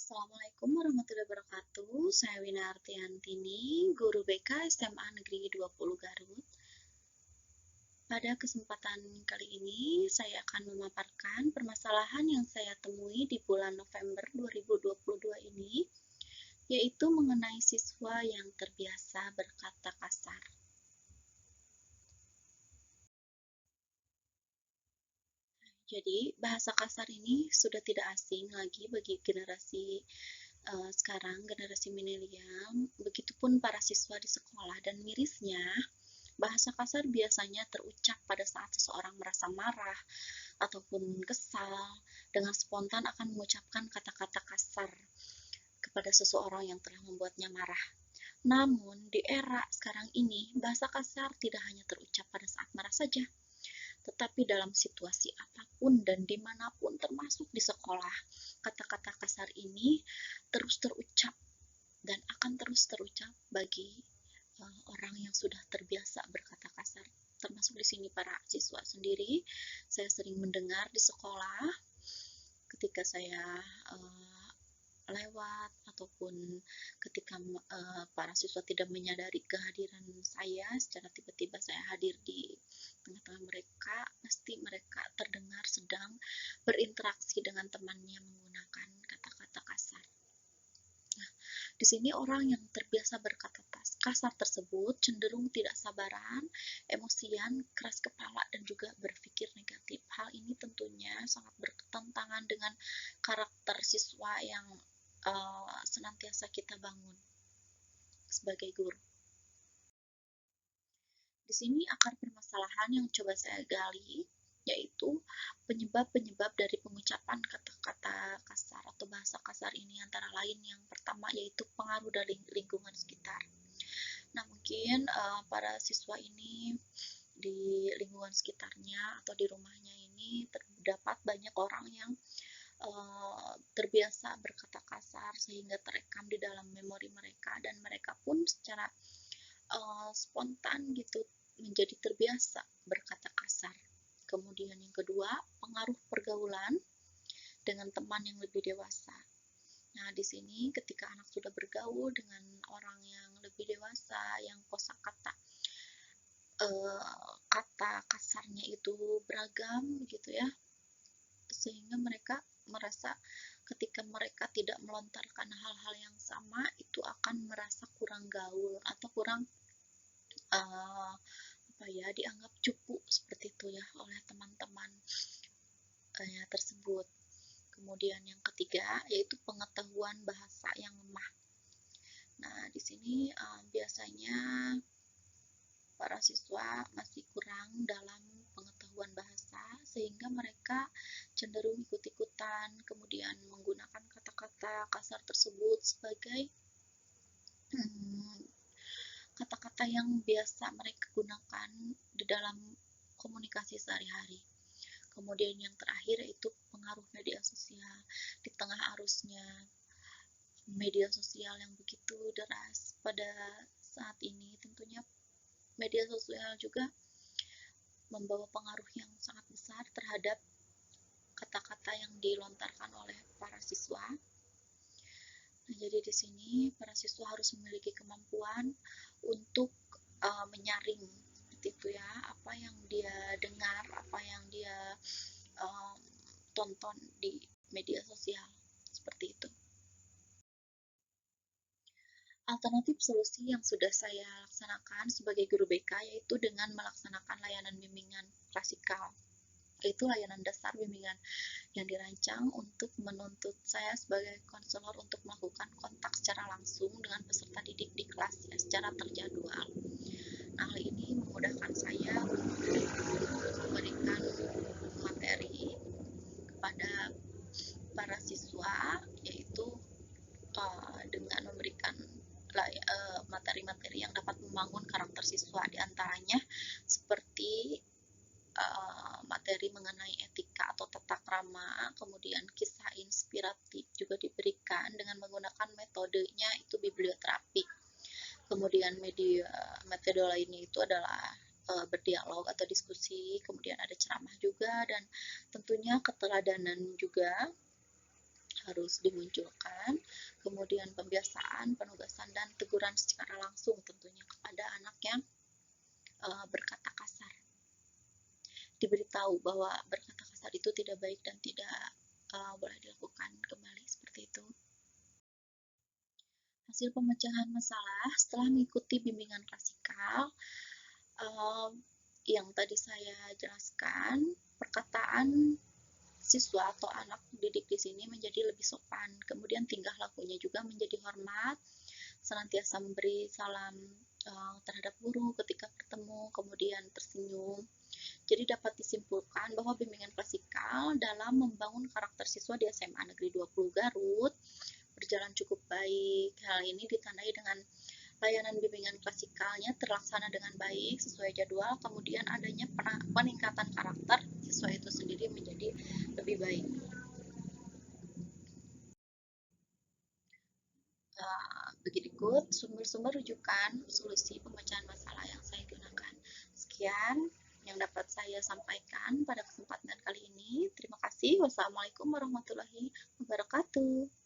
Assalamualaikum warahmatullahi wabarakatuh. Saya Wina Artiantini, guru BK SMA Negeri 20 Garut. Pada kesempatan kali ini, saya akan memaparkan permasalahan yang saya temui di bulan November 2022 ini, yaitu mengenai siswa yang terbiasa berkata kasar. Jadi, bahasa kasar ini sudah tidak asing lagi bagi generasi sekarang, generasi milenial, begitupun para siswa di sekolah. Dan mirisnya, bahasa kasar biasanya terucap pada saat seseorang merasa marah ataupun kesal, dengan spontan akan mengucapkan kata-kata kasar kepada seseorang yang telah membuatnya marah. Namun, di era sekarang ini, bahasa kasar tidak hanya terucap pada saat marah saja, tetapi dalam situasi apapun dan dimanapun, termasuk di sekolah, kata-kata kasar ini terus terucap dan akan terus terucap bagi orang yang sudah terbiasa berkata kasar. Termasuk di sini para siswa sendiri, saya sering mendengar di sekolah ketika saya lewat ataupun ketika para siswa tidak menyadari kehadiran saya, secara tiba-tiba saya hadir di tengah-tengah mereka, pasti mereka terdengar sedang berinteraksi dengan temannya menggunakan kata-kata kasar. Nah, di sini orang yang terbiasa berkata kasar tersebut cenderung tidak sabaran, emosian, keras kepala, dan juga berpikir negatif. Hal ini tentunya sangat bertentangan dengan karakter siswa yang senantiasa kita bangun sebagai guru. Di sini akar permasalahan yang coba saya gali, yaitu penyebab-penyebab dari pengucapan kata-kata kasar atau bahasa kasar ini, antara lain yang pertama yaitu pengaruh dari lingkungan sekitar. Nah, mungkin para siswa ini di lingkungan sekitarnya atau di rumahnya ini terdapat banyak orang yang terbiasa berkata kasar sehingga terekam di dalam memori mereka, dan mereka pun secara spontan gitu menjadi terbiasa berkata kasar. Kemudian yang kedua, pengaruh pergaulan dengan teman yang lebih dewasa. Nah, di sini ketika anak sudah bergaul dengan orang yang lebih dewasa, yang kosakata kata kasarnya itu beragam gitu ya, sehingga mereka merasa ketika mereka tidak melontarkan hal-hal yang sama, itu akan merasa kurang gaul atau kurang dianggap cupu seperti itu ya oleh teman-teman tersebut. Kemudian yang ketiga yaitu pengetahuan bahasa yang lemah. Nah, di sini biasanya para siswa masih kurang dalam pengetahuan bahasa, sehingga mereka cenderung ikut-ikutan, kemudian menggunakan kata-kata kasar tersebut sebagai kata-kata yang biasa mereka gunakan di dalam komunikasi sehari-hari. Kemudian yang terakhir yaitu pengaruh media sosial. Di tengah arusnya media sosial yang begitu deras pada saat ini, tentunya media sosial juga membawa pengaruh yang sangat besar terhadap kata-kata yang dilontarkan oleh para siswa. Nah, jadi di sini para siswa harus memiliki kemampuan untuk menyaring seperti itu ya, apa yang dia dengar, apa yang dia tonton di media sosial, seperti itu. Alternatif solusi yang sudah saya laksanakan sebagai guru BK yaitu dengan melaksanakan layanan bimbingan klasikal, yaitu layanan dasar bimbingan yang dirancang untuk menuntut saya sebagai konselor untuk melakukan kontak secara langsung dengan peserta didik di kelas ya, secara terjadwal. Nah, hal ini memudahkan saya untuk memberikan materi kepada para siswa, yaitu dengan memberikan materi-materi yang dapat membangun karakter siswa, diantaranya seperti materi mengenai etika atau tata krama, kemudian kisah inspiratif juga diberikan dengan menggunakan metodenya itu biblioterapi. Kemudian metode lainnya itu adalah berdialog atau diskusi, kemudian ada ceramah juga, dan tentunya keteladanan juga harus dimunculkan, kemudian pembiasaan, penugasan, dan teguran secara langsung tentunya kepada anak yang berkata kasar. Diberitahu bahwa berkata kasar itu tidak baik dan tidak boleh dilakukan kembali seperti itu. Hasil pemecahan masalah setelah mengikuti bimbingan klasikal yang tadi saya jelaskan, perkataan siswa atau anak didik di sini menjadi lebih sopan. Kemudian tingkah lakunya juga menjadi hormat, senantiasa memberi salam terhadap guru ketika bertemu, kemudian tersenyum. Jadi dapat disimpulkan bahwa bimbingan klasikal dalam membangun karakter siswa di SMA Negeri 20 Garut berjalan cukup baik. Hal ini ditandai dengan layanan bimbingan klasikalnya terlaksana dengan baik sesuai jadwal, kemudian adanya peningkatan karakter siswa itu sendiri menjadi lebih baik. Berikut sumber-sumber rujukan solusi pemecahan masalah yang saya gunakan. Sekian yang dapat saya sampaikan pada kesempatan kali ini. Terima kasih. Wassalamualaikum warahmatullahi wabarakatuh.